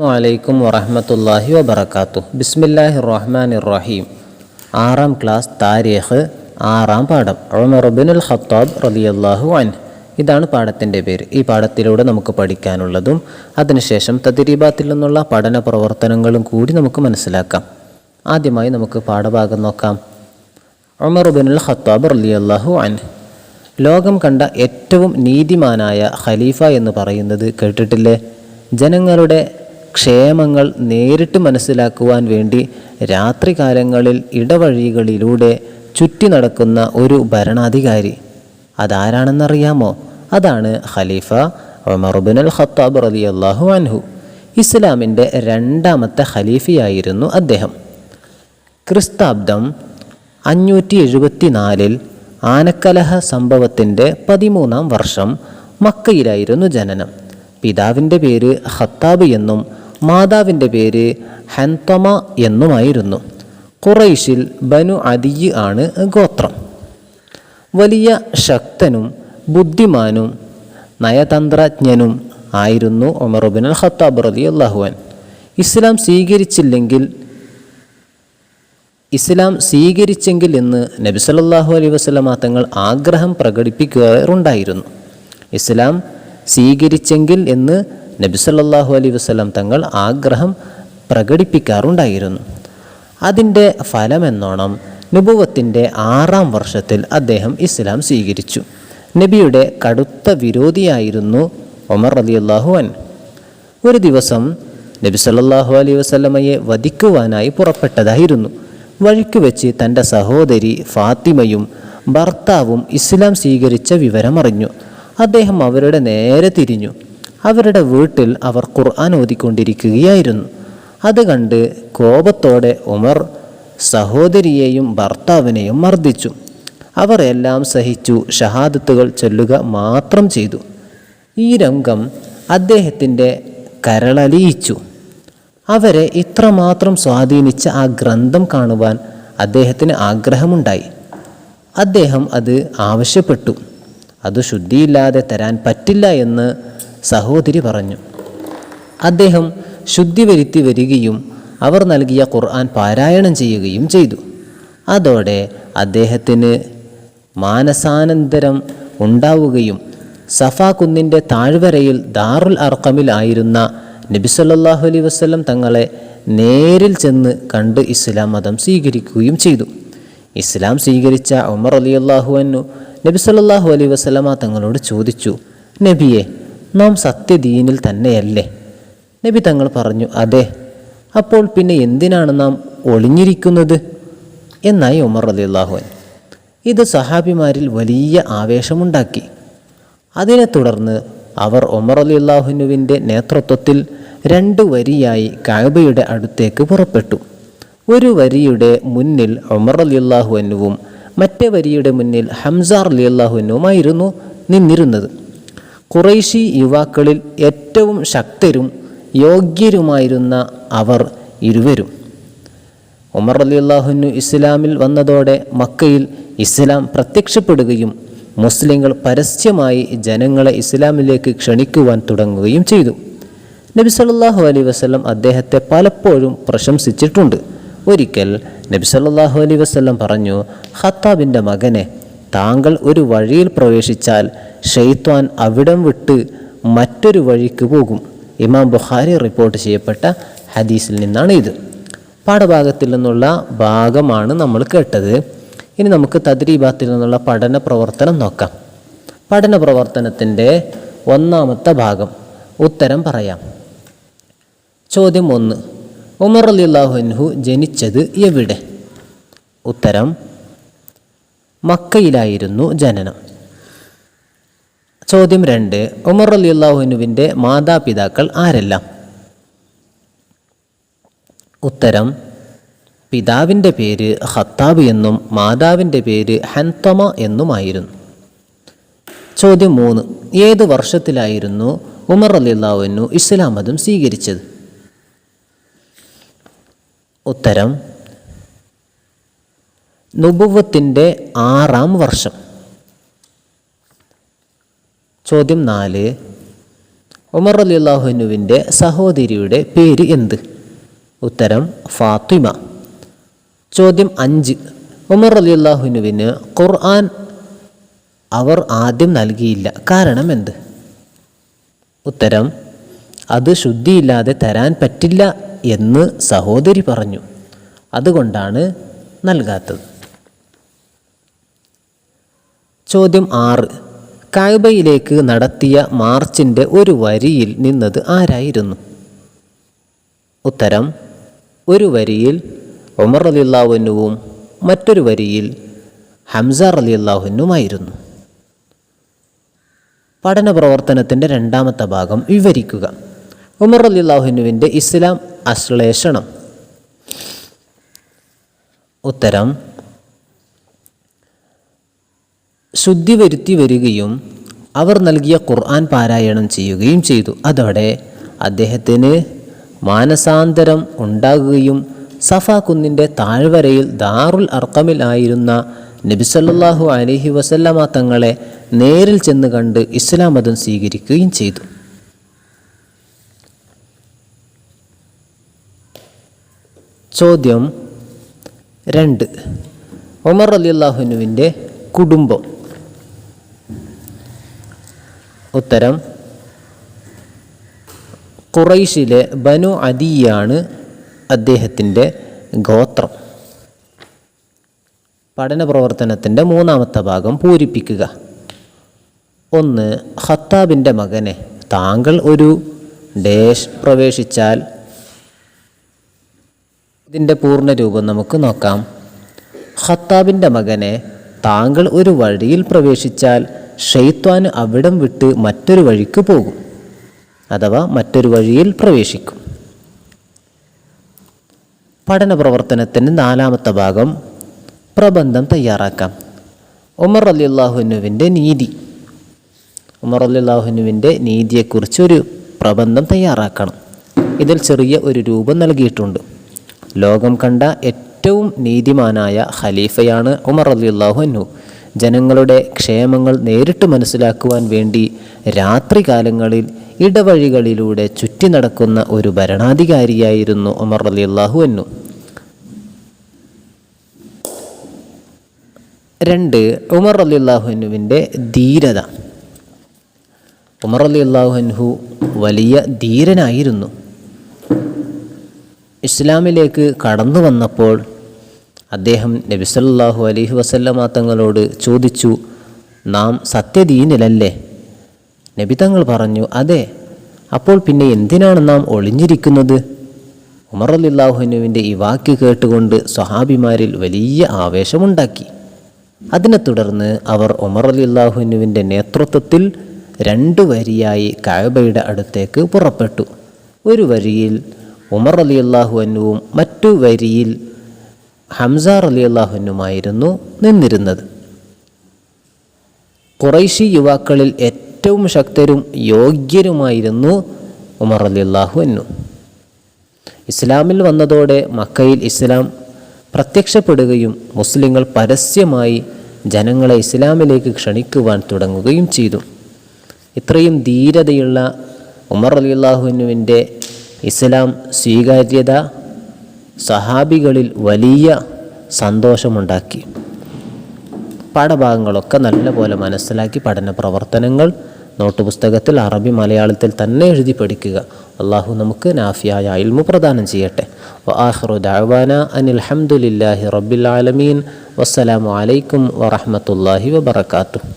അലൈക്കും വറഹ്മത്തുള്ളാഹി വബറകാതുഹു. ബിസ്മില്ലാഹിർ റഹ്മാനിർ റഹീം. 6ാം ക്ലാസ് താരീഖ് 6ാം പാഠം ഉമർ ഇബ്നുൽ ഖത്താബ് റളിയല്ലാഹു അൻഹു. ഇതാണ് പാഠത്തിൻ്റെ പേര്. ഈ പാഠത്തിലൂടെ നമുക്ക് പഠിക്കാനുള്ളതും അതിനുശേഷം തദ്രീബാത്തിൽ നിന്നുള്ള പഠന പ്രവർത്തനങ്ങളും കൂടി നമുക്ക് മനസ്സിലാക്കാം. ആദ്യമായി നമുക്ക് പാഠഭാഗം നോക്കാം. ഉമർ ഇബ്നുൽ ഖത്താബ് റളിയല്ലാഹു അൻഹു ലോകം കണ്ട ഏറ്റവും നീതിമാനായ ഖലീഫ എന്ന് പറയുന്നത് കേട്ടിട്ടില്ലേ? ജനങ്ങളുടെ ക്ഷേമങ്ങൾ നേരിട്ട് മനസ്സിലാക്കുവാൻ വേണ്ടി രാത്രികാലങ്ങളിൽ ഇടവഴികളിലൂടെ ചുറ്റി നടക്കുന്ന ഒരു ഭരണാധികാരി. അതാരാണെന്നറിയാമോ? അതാണ് ഖലീഫ ഉമർ ഇബ്നുൽ ഖത്താബ് റളിയല്ലാഹു അൻഹു. ഇസ്ലാമിൻ്റെ 2ാമത്തെ ഖലീഫയായിരുന്നു അദ്ദേഹം. ക്രിസ്താബ്ദം 574 ആനക്കലഹ സംഭവത്തിൻ്റെ 13ാം വർഷം മക്കയിലായിരുന്നു ജനനം. പിതാവിൻ്റെ പേര് ഖത്താബ് എന്നും മാതാവിൻ്റെ പേര് ഹൻതമ എന്നുമായിരുന്നു. ഖുറൈശിൽ ബനു അദിയ് ആണ് ഗോത്രം. വലിയ ശക്തനും ബുദ്ധിമാനും നയതന്ത്രജ്ഞനും ആയിരുന്നു ഉമർ ഇബ്നുൽ ഖത്താബ് റളിയല്ലാഹു അൻഹു. ഇസ്ലാം സ്വീകരിച്ചെങ്കിൽ എന്ന് നബി സല്ലല്ലാഹു അലൈഹി വസല്ലമ തങ്ങൾ ആഗ്രഹം പ്രകടിപ്പിക്കാറുണ്ടായിരുന്നു. ഇസ്ലാം സ്വീകരിച്ചെങ്കിൽ എന്ന് നബി സല്ലല്ലാഹു അലൈഹി വസല്ലം തങ്ങൾ ആഗ്രഹം പ്രകടിപ്പിക്കാറുണ്ടായിരുന്നു. അതിൻ്റെ ഫലമെന്നോണം നുബുവത്തിൻ്റെ 6ാം വർഷത്തിൽ അദ്ദേഹം ഇസ്ലാം സ്വീകരിച്ചു. നബിയുടെ കടുത്ത വിരോധിയായിരുന്നു ഉമർ റളിയല്ലാഹു അൻഹു. ഒരു ദിവസം നബി സല്ലല്ലാഹു അലൈഹി വസല്ലമയെ വധിക്കുവാനായി പുറപ്പെട്ടതായിരുന്നു. വഴിക്ക് വെച്ച് തൻ്റെ സഹോദരി ഫാത്തിമയും ഭർത്താവും ഇസ്ലാം സ്വീകരിച്ച വിവരമറിഞ്ഞു. അദ്ദേഹം അവരുടെ നേരെ തിരിഞ്ഞു. അവരുടെ വീട്ടിൽ അവർ ഖുർആൻ ഓതിക്കൊണ്ടിരിക്കുകയായിരുന്നു. അത് കണ്ട് കോപത്തോടെ ഉമർ സഹോദരിയെയും ഭർത്താവിനെയും മർദ്ദിച്ചു. അവർ എല്ലാം സഹിച്ചു ഷഹാദത്തുകൾ ചൊല്ലുക മാത്രം ചെയ്തു. ഈ രംഗം അദ്ദേഹത്തിൻ്റെ കരളലിയിച്ചു. അവരെ ഇത്രമാത്രം സ്വാധീനിച്ച ആ ഗ്രന്ഥം കാണുവാൻ അദ്ദേഹത്തിന് ആഗ്രഹമുണ്ടായി. അദ്ദേഹം അത് ആവശ്യപ്പെട്ടു. അത് ശുദ്ധിയില്ലാതെ തരാൻ പറ്റില്ല എന്ന് സഹോദരി പറഞ്ഞു. അദ്ദേഹം ശുദ്ധി വരുത്തി വരികയും അവർ നൽകിയ ഖുർആൻ പാരായണം ചെയ്യുകയും ചെയ്തു. അതോടെ അദ്ദേഹത്തിന് മാനസാനന്തരം ഉണ്ടാവുകയും സഫാ കുന്നിൻ്റെ താഴ്വരയിൽ ദാറുൽ അർഖമിൽ ആയിരുന്ന നബി സല്ലല്ലാഹു അലൈഹി വസല്ലം തങ്ങളെ നേരിൽ ചെന്ന് കണ്ട് ഇസ്ലാം മതം സ്വീകരിക്കുകയും ചെയ്തു. ഇസ്ലാം സ്വീകരിച്ച ഉമർ റളിയല്ലാഹു അൻഹു നബി സല്ലല്ലാഹു അലൈഹി വസല്ലമ തങ്ങളോട് ചോദിച്ചു, നബിയെ, നാം സത്യദീനിൽ തന്നെയല്ലേ? നബി തങ്ങൾ പറഞ്ഞു, അതെ. അപ്പോൾ പിന്നെ എന്തിനാണ് നാം ഒളിഞ്ഞിരിക്കുന്നത് എന്നായി ഉമർ റളിയല്ലാഹു അൻഹു. ഇത് സഹാബിമാരിൽ വലിയ ആവേശമുണ്ടാക്കി. അതിനെ തുടർന്ന് അവർ ഉമർ റളിയല്ലാഹുവിൻ്റെ നേതൃത്വത്തിൽ 2 വരിയായി കഅബയുടെ അടുത്തേക്ക് പുറപ്പെട്ടു. ഒരു വരിയുടെ മുന്നിൽ ഉമർ റളിയല്ലാഹു അൻഹുവും മറ്റേ വരിയുടെ മുന്നിൽ ഹംസ റളിയല്ലാഹു അൻഹുവുമായിരുന്നു നിന്നിരുന്നത്. ഖുറൈശി യുവാക്കളിൽ ഏറ്റവും ശക്തരും യോഗ്യരുമായിരുന്ന അവർ ഇരുവരും. ഉമർ റളിയല്ലാഹു അൻഹു ഇസ്ലാമിൽ വന്നതോടെ മക്കയിൽ ഇസ്ലാം പ്രത്യക്ഷപ്പെടുകയും മുസ്ലിങ്ങൾ പരസ്യമായി ജനങ്ങളെ ഇസ്ലാമിലേക്ക് ക്ഷണിക്കുവാൻ തുടങ്ങുകയും ചെയ്തു. നബി സല്ലല്ലാഹു അലൈഹി വസല്ലം അദ്ദേഹത്തെ പലപ്പോഴും പ്രശംസിച്ചിട്ടുണ്ട്. ഒരിക്കൽ നബി സല്ലല്ലാഹു അലൈഹി വസല്ലം പറഞ്ഞു, ഖത്താബിൻ്റെ മകനെ, താങ്കൾ ഒരു വഴിയിൽ പ്രവേശിച്ചാൽ ശൈത്വാൻ അവിടം വിട്ട് മറ്റൊരു വഴിക്ക് പോകും. ഇമാം ബുഖാരി റിപ്പോർട്ട് ചെയ്യപ്പെട്ട ഹദീസിൽ നിന്നാണ് ഇത്. പാഠഭാഗത്തിൽ നിന്നുള്ള ഭാഗമാണ് നമ്മൾ കേട്ടത്. ഇനി നമുക്ക് തദ്രീബാത്തിൽ നിന്നുള്ള പഠന പ്രവർത്തനം നോക്കാം. പഠന പ്രവർത്തനത്തിൻ്റെ 1ാമത്തെ ഭാഗം ഉത്തരം പറയാം. ചോദ്യം 1. ഉമർ റളിയല്ലാഹു അൻഹു ജനിച്ചത് എവിടെ? ഉത്തരം, മക്കയിലായിരുന്നു ജനനം. ചോദ്യം 2. ഉമർ റളിയല്ലാഹു അൻഹുവിൻ്റെ മാതാപിതാക്കൾ ആരെല്ലാം? ഉത്തരം, പിതാവിൻ്റെ പേര് ഖത്താബ് എന്നും മാതാവിൻ്റെ പേര് ഹൻതമ എന്നുമായിരുന്നു. ചോദ്യം 3. ഏത് വർഷത്തിലായിരുന്നു ഉമർ റളിയല്ലാഹു അൻഹു ഇസ്ലാം മതം സ്വീകരിച്ചത്? ഉത്തരം, നുബുവത്തിൻ്റെ 6ാം വർഷം. ചോദ്യം 4. ഉമർ റളിയല്ലാഹുവിൻ്റെ സഹോദരിയുടെ പേര് എന്ത്? ഉത്തരം ഫാത്തിമ. ചോദ്യം 5. ഉമർ റളിയല്ലാഹുവിന് ഖുർആൻ അവർ ആദ്യം നൽകിയില്ല, കാരണം എന്ത്? ഉത്തരം അത് ശുദ്ധിയില്ലാതെ തരാൻ പറ്റില്ല എന്ന് സഹോദരി പറഞ്ഞു, അതുകൊണ്ടാണ് നൽകാത്തത്. ചോദ്യം 6. കഅബയിലേക്ക് നടത്തിയ മാർച്ചിൻ്റെ ഒരു വരിയിൽ നിന്നത് ആരായിരുന്നു? ഉത്തരം ഒരു വരിയിൽ ഉമർ റളിയല്ലാഹുവിനും മറ്റൊരു വരിയിൽ ഹംസ റളിയല്ലാഹുവിനുമായിരുന്നു. പഠന പ്രവർത്തനത്തിൻ്റെ രണ്ടാമത്തെ ഭാഗം വിവരിക്കുക. ഉമർ റളിയല്ലാഹുവിൻ്റെ ഇസ്ലാം ആശ്ലേഷണം. ഉത്തരം ശുദ്ധി വരുത്തി വരികയും അവർ നൽകിയ ഖുർആൻ പാരായണം ചെയ്യുകയും ചെയ്തു. അതോടെ അദ്ദേഹത്തിന് മാനസാന്തരം ഉണ്ടാകുകയും സഫ കുന്നിൻ്റെ താഴ്വരയിൽ ദാറുൽ അർഖമിൽ ആയിരുന്ന നബി സല്ലല്ലാഹു അലൈഹി വസല്ലമ തങ്ങളെ നേരിൽ ചെന്ന് കണ്ട് ഇസ്ലാം മതം സ്വീകരിക്കുകയും ചെയ്തു. ചോദ്യം 2. ഉമർ റളിയല്ലാഹുവിൻ്റെ കുടുംബം. ഉത്തരം ഖുറൈശിലെ ബനു അദിയാണ് അദ്ദേഹത്തിൻ്റെ ഗോത്രം. പഠന പ്രവർത്തനത്തിൻ്റെ മൂന്നാമത്തെ ഭാഗം പൂരിപ്പിക്കുക. 1. ഖത്താബിൻ്റെ മകനെ താങ്കൾ ഒരു ഡേഷ് പ്രവേശിച്ചാൽ. ഇതിൻ്റെ പൂർണ്ണരൂപം നമുക്ക് നോക്കാം. ഖത്താബിൻ്റെ മകനെ താങ്കൾ ഒരു വഴിയിൽ പ്രവേശിച്ചാൽ ഷൈത്വാന് അവിടം വിട്ട് മറ്റൊരു വഴിക്ക് പോകും, അഥവാ മറ്റൊരു വഴിയിൽ പ്രവേശിക്കും. പഠന പ്രവർത്തനത്തിൻ്റെ നാലാമത്തെ ഭാഗം പ്രബന്ധം തയ്യാറാക്കാം. ഉമർ റളിയല്ലാഹുവിൻ്റെ നീതി. ഉമർ റളിയല്ലാഹുവിൻ്റെ നീതിയെക്കുറിച്ചൊരു പ്രബന്ധം തയ്യാറാക്കണം. ഇതിൽ ചെറിയ ഒരു രൂപം നൽകിയിട്ടുണ്ട്. ലോകം കണ്ട ഏറ്റവും നീതിമാനായ ഖലീഫയാണ് ഉമർ റളിയല്ലാഹു അൻഹു. ജനങ്ങളുടെ ക്ഷേമങ്ങൾ നേരിട്ട് മനസ്സിലാക്കുവാൻ വേണ്ടി രാത്രികാലങ്ങളിൽ ഇടവഴികളിലൂടെ ചുറ്റി നടക്കുന്ന ഒരു ഭരണാധികാരിയായിരുന്നു ഉമർ റളിയല്ലാഹു അൻഹു. 2. ഉമർ റളിയല്ലാഹുവിൻ്റെ ധീരത. ഉമർ റളിയല്ലാഹു അൻഹു വലിയ ധീരനായിരുന്നു. ഇസ്ലാമിലേക്ക് കടന്നു വന്നപ്പോൾ അദ്ദേഹം നബി സല്ലല്ലാഹു അലൈഹി വസല്ലമ തങ്ങളോട് ചോദിച്ചു, നാം സത്യദീനിലല്ലേ? നബി തങ്ങൾ പറഞ്ഞു, അതെ. അപ്പോൾ പിന്നെ എന്തിനാണ് നാം ഒളിഞ്ഞിരിക്കുന്നത്? ഉമർ റളിയല്ലാഹുവിൻ്റെ ഈ വാക്ക് കേട്ടുകൊണ്ട് സ്വഹാബിമാരിൽ വലിയ ആവേശമുണ്ടാക്കി. അതിനെ തുടർന്ന് അവർ ഉമർ റളിയല്ലാഹുവിൻ്റെ നേതൃത്വത്തിൽ 2 വരിയായി കഅബയുടെ അടുത്തേക്ക് പുറപ്പെട്ടു. ഒരു വരിയിൽ ഉമർ റളിയല്ലാഹു അൻഹുവും മറ്റു വരിയിൽ ഹംസ റളിയല്ലാഹു അൻഹുമായിരുന്നു നിന്നിരുന്നത്. ഖുറൈശി യുവാക്കളിൽ ഏറ്റവും ശക്തരും യോഗ്യരുമായിരുന്നു ഉമർ റളിയല്ലാഹു അൻഹു. ഇസ്ലാമിൽ വന്നതോടെ മക്കയിൽ ഇസ്ലാം പ്രത്യക്ഷപ്പെടുകയും മുസ്ലിങ്ങൾ പരസ്യമായി ജനങ്ങളെ ഇസ്ലാമിലേക്ക് ക്ഷണിക്കുവാൻ തുടങ്ങുകയും ചെയ്തു. ഇത്രയും ധീരതയുള്ള ഉമർ റളിയല്ലാഹു അൻഹുവിൻ്റെ ഇസ്ലാം സ്വീകാര്യത സഹാബികളിൽ വലിയ സന്തോഷമുണ്ടാക്കി. പാഠഭാഗങ്ങളൊക്കെ നല്ലപോലെ മനസ്സിലാക്കി പഠന പ്രവർത്തനങ്ങൾ നോട്ട് പുസ്തകത്തിൽ അറബി മലയാളത്തിൽ തന്നെ എഴുതി പഠിക്കുക. അള്ളാഹു നമുക്ക് നാഫിയായ ഇൽമു പ്രദാനം ചെയ്യട്ടെ. വആഖിറു ദഅവാന അനിൽ ഹംദുലില്ലാഹി റബ്ബിൽ ആലമീൻ. വസ്സലാമു അലൈക്കും വറഹ്മത്തുള്ളാഹി വബറകാതുഹു.